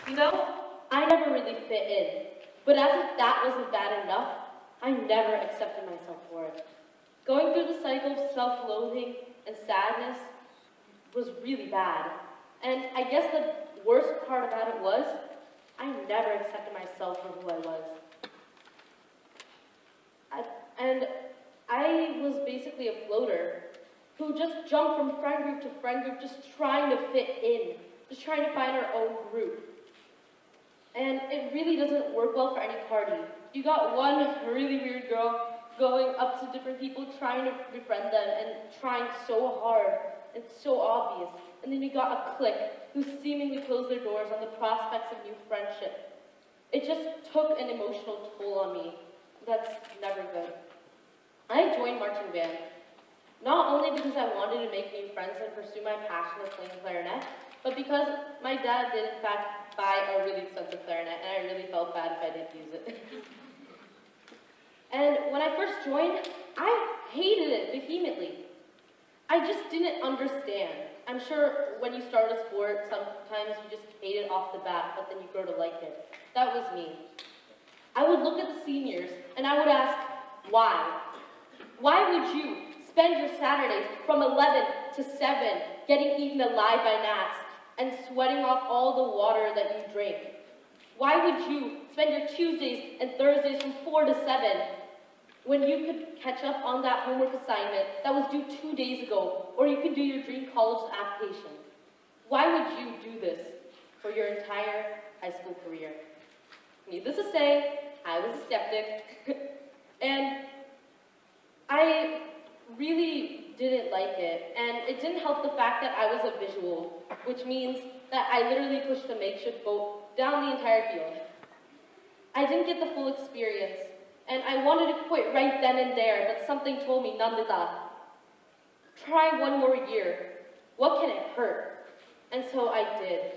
You know, I never really fit in. But as if that wasn't bad enough, I never accepted myself for it. Going through the cycle of self-loathing and sadness was really bad. And I guess the worst part about it was, I never accepted myself for who I was. I was basically a floater who just jumped from friend group to friend group, just trying to fit in, just trying to find our own group. And it really doesn't work well for any party. You got one really weird girl going up to different people, trying to befriend them and trying so hard. It's so obvious. And then you got a clique who seemingly closed their doors on the prospects of new friendship. It just took an emotional toll on me. That's never good. I joined marching band, not only because I wanted to make new friends and pursue my passion of playing clarinet, but because my dad did in fact buy a really expensive clarinet, and I really felt bad if I didn't use it. And when I first joined, I hated it vehemently. I just didn't understand. I'm sure when you start a sport, sometimes you just hate it off the bat, but then you grow to like it. That was me. I would look at the seniors, and I would ask, why? Why would you spend your Saturdays from 11 to 7 getting eaten alive by gnats and sweating off all the water that you drink? Why would you spend your Tuesdays and Thursdays from 4 to 7 when you could catch up on that homework assignment that was due 2 days ago, or you could do your dream college application? Why would you do this for your entire high school career? Needless to say, I was a skeptic, and I really didn't like it, and it didn't help the fact that I was a visual, which means that I literally pushed a makeshift boat down the entire field. I didn't get the full experience, and I wanted to quit right then and there, but something told me, Nandhitaa, try one more year. What can it hurt? And so I did.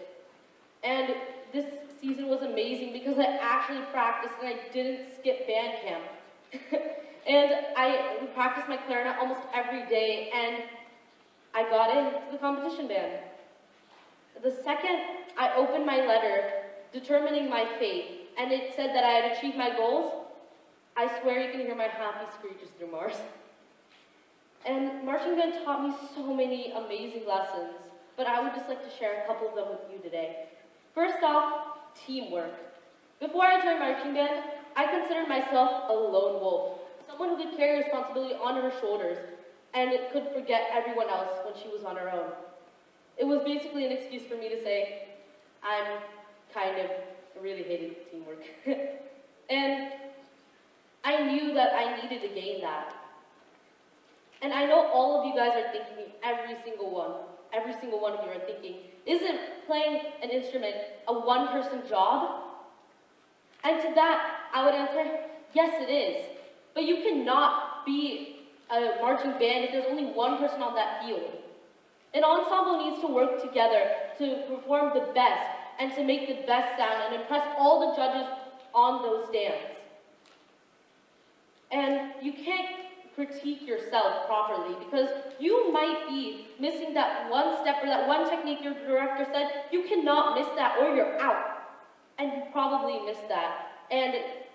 And this season was amazing because I actually practiced and I didn't skip band camp. And I practiced my clarinet almost every day, and I got into the competition band. The second I opened my letter determining my fate, and it said that I had achieved my goals, I swear you can hear my happy screeches through Mars. And marching band taught me so many amazing lessons, but I would just like to share a couple of them with you today. First off, teamwork. Before I joined marching band, I considered myself a lone wolf. Someone who could carry responsibility on her shoulders and could forget everyone else when she was on her own. It was basically an excuse for me to say, I really hated teamwork. And I knew that I needed to gain that. And I know all of you guys are thinking, every single one of you are thinking, isn't playing an instrument a one-person job? And to that, I would answer, yes it is. But you cannot be a marching band if there's only one person on that field. An ensemble needs to work together to perform the best and to make the best sound and impress all the judges on those stands. And you can't critique yourself properly because you might be missing that one step or that one technique your director said. You cannot miss that or you're out. And you probably missed that. And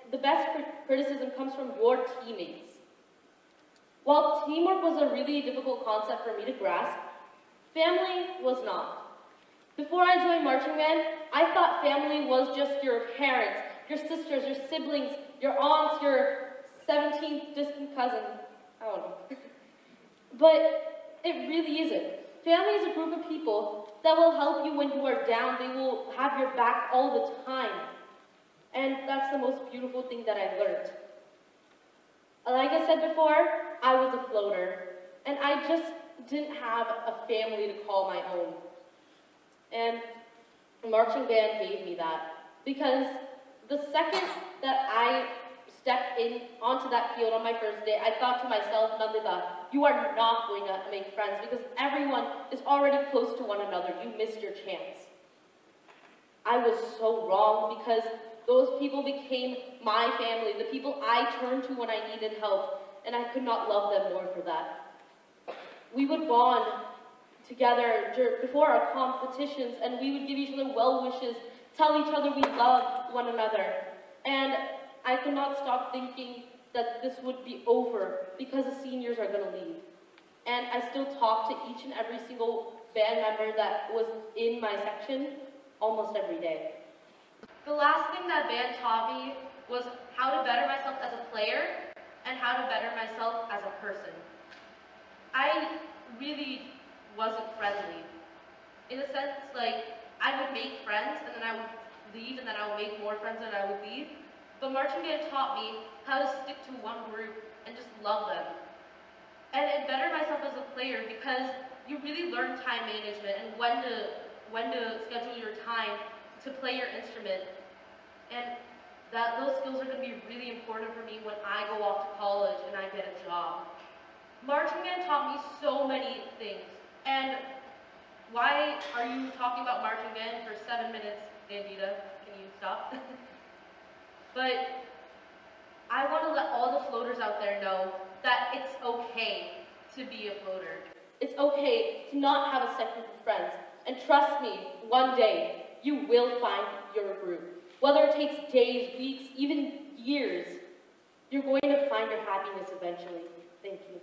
the best criticism comes from your teammates. While teamwork was a really difficult concept for me to grasp, family was not. Before I joined marching band, I thought family was just your parents, your sisters, your siblings, your aunts, your 17th distant cousin. I don't know. But it really isn't. Family is a group of people that will help you when you are down. They will have your back all the time. And that's the most beautiful thing that I've learned. Like I said before, I was a floater, and I just didn't have a family to call my own. And marching band gave me that, because the second that I stepped onto that field on my first day, I thought to myself, Nandhitaa, you are not going to make friends because everyone is already close to one another. You missed your chance. I was so wrong because those people became my family, the people I turned to when I needed help, and I could not love them more for that. We would bond together before our competitions, and we would give each other well wishes tell each other we love one another. And I could not stop thinking that this would be over because the seniors are gonna leave. And I still talk to each and every single band member that was in my section almost every day. The last thing that band taught me was how to better myself as a player and how to better myself as a person. I really wasn't friendly. In a sense, like, I would make friends and then I would leave and then I would make more friends and I would leave. But marching band taught me how to stick to one group and just love them. And it bettered myself as a player because you really learn time management and when to schedule your time to play your instrument. And those skills are going to be really important for me when I go off to college and I get a job. Marching band taught me so many things. And why are you talking about marching band for 7 minutes, Nandhitaa? Can you stop? But I want to let all the floaters out there know that it's okay to be a floater. It's okay to not have a second of friends. And trust me, one day, you will find your group. Whether it takes days, weeks, even years, you're going to find your happiness eventually. Thank you.